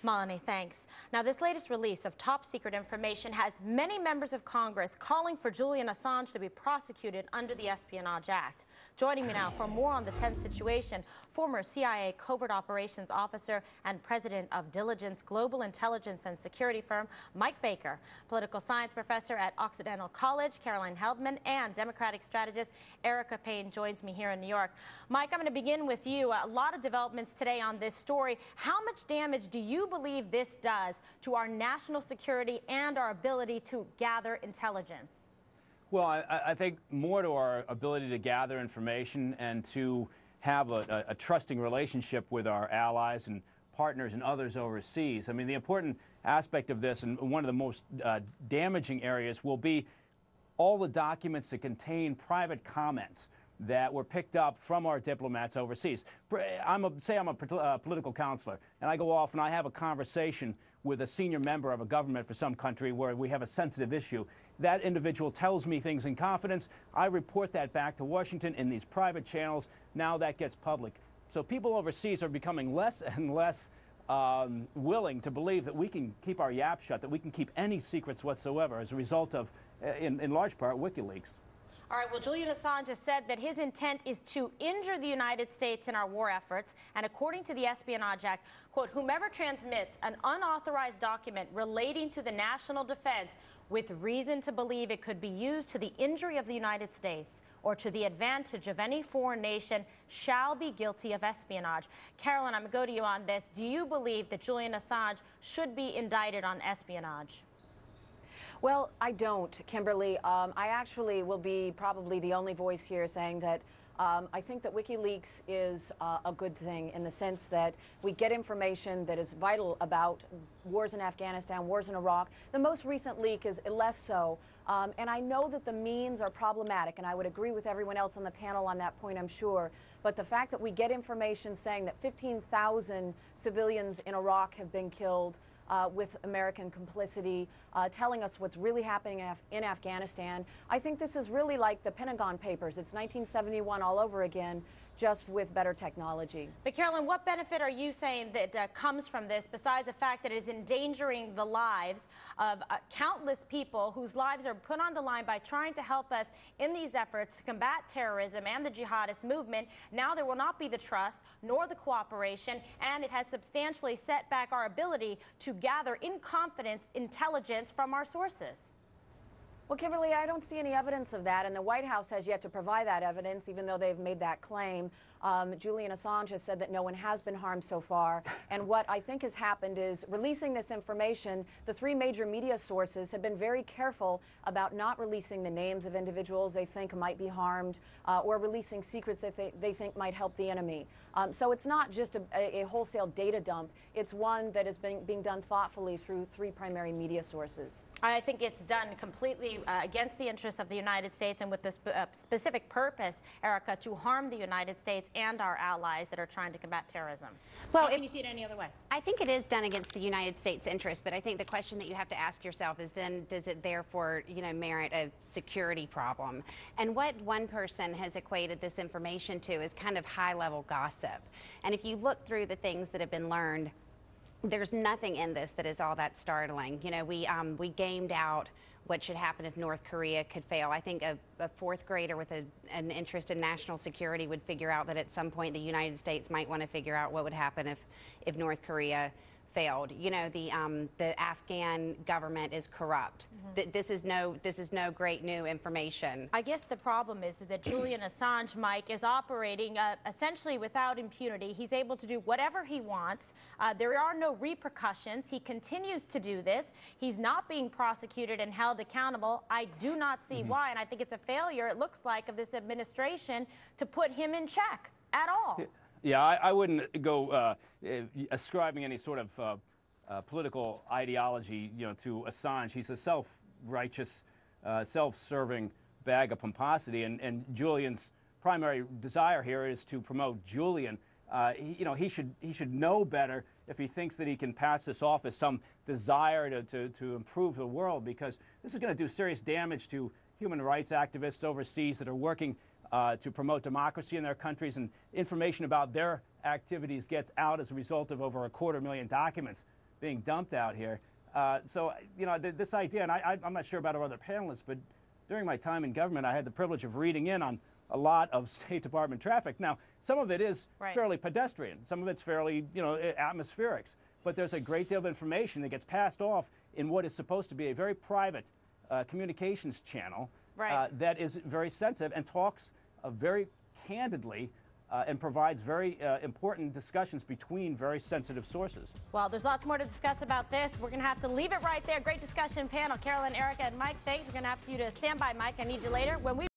Melanie, thanks. Now, this latest release of top-secret information has many members of Congress calling for Julian Assange to be prosecuted under the Espionage Act. Joining me now for more on the tense situation, former CIA Covert Operations Officer and President of Diligence Global Intelligence and Security firm, Mike Baker, political science professor at Occidental College, Caroline Heldman, and Democratic strategist Erica Payne joins me here in New York. Mike, I'm going to begin with you. A lot of developments today on this story. How much damage do you believe this does to our national security and our ability to gather intelligence? Well, I think more to our ability to gather information and to have a trusting relationship with our allies and partners and others overseas. I mean, the important aspect of this, and one of the most damaging areas, will be all the documents that contain private comments that were picked up from our diplomats overseas. Say I'm a political counselor, and I go off and I have a conversation with a senior member of a government for some country where we have a sensitive issue. That individual tells me things in confidence. I report that back to Washington in these private channels. Now that gets public. So people overseas are becoming less and less willing to believe that we can keep our yap shut, that we can keep any secrets whatsoever as a result of, in large part, Wikileaks. All right, well, Julian Assange has said that his intent is to injure the United States in our war efforts. And according to the Espionage Act, quote, whomever transmits an unauthorized document relating to the national defense with reason to believe it could be used to the injury of the United States or to the advantage of any foreign nation shall be guilty of espionage. Caroline, I'm going to go to you on this. Do you believe that Julian Assange should be indicted on espionage? Well, I don't, Kimberly. I actually will be probably the only voice here saying that I think that Wikileaks is a good thing in the sense that we get information that is vital about wars in Afghanistan, wars in Iraq. The most recent leak is less so. And I know that the means are problematic, and I would agree with everyone else on the panel on that point, I'm sure. But the fact that we get information saying that 15,000 civilians in Iraq have been killed, with American complicity, telling us what's really happening in Afghanistan. I think this is really like the Pentagon Papers. It's 1971 all over again, just with better technology. But Carolyn, what benefit are you saying that comes from this, besides the fact that it is endangering the lives of countless people whose lives are put on the line by trying to help us in these efforts to combat terrorism and the jihadist movement? Now there will not be the trust nor the cooperation, and it has substantially set back our ability to gather in confidence intelligence from our sources. Well, Kimberly, I don't see any evidence of that, and the White House has yet to provide that evidence, even though they've made that claim. Julian Assange has said that no one has been harmed so far, and what I think has happened is releasing this information. The three major media sources have been very careful about not releasing the names of individuals they think might be harmed or releasing secrets that they think might help the enemy. So it's not just a wholesale data dump. It's one that is being done thoughtfully through three primary media sources. I think it's done completely against the interests of the United States and with the specific purpose, Erica, to harm the United States and our allies that are trying to combat terrorism. Well, can you see it any other way? I think it is done against the United States' interest, but I think the question that you have to ask yourself is then, does it therefore, merit a security problem? And what one person has equated this information to is kind of high-level gossip. And if you look through the things that have been learned, there's nothing in this that is all that startling. We gamed out what should happen if North Korea could fail. I think a fourth grader with an interest in national security would figure out that at some point the United States might want to figure out what would happen if North Korea failed. The Afghan government is corrupt. This is no great new information. I guess the problem is that Julian Assange, Mike, is operating essentially without impunity. He's able to do whatever he wants. There are no repercussions. He continues to do this. He's not being prosecuted and held accountable. I do not see why, and I think it's a failure, it looks like, of this administration to put him in check at all. Yeah, I wouldn't go ascribing any sort of political ideology, to Assange. He's a self-righteous, self-serving bag of pomposity, and Julian's primary desire here is to promote Julian. He should know better if he thinks that he can pass this off as some desire to improve the world, because this is going to do serious damage to human rights activists overseas that are working to promote democracy in their countries, and information about their activities gets out as a result of over 250,000 documents being dumped out here. So, you know, this idea, and I'm not sure about our other panelists, but during my time in government, I had the privilege of reading in on a lot of State Department traffic. Now, some of it is fairly pedestrian. Some of it's fairly, you know, atmospheric. But there's a great deal of information that gets passed off in what is supposed to be a very private communications channel that is very sensitive and talks very candidly and provides very important discussions between very sensitive sources. Well, there's lots more to discuss about this. We're going to have to leave it right there. Great discussion panel. Carolyn, Erica, and Mike, thanks. We're going to have you to stand by, Mike. I need you later. When we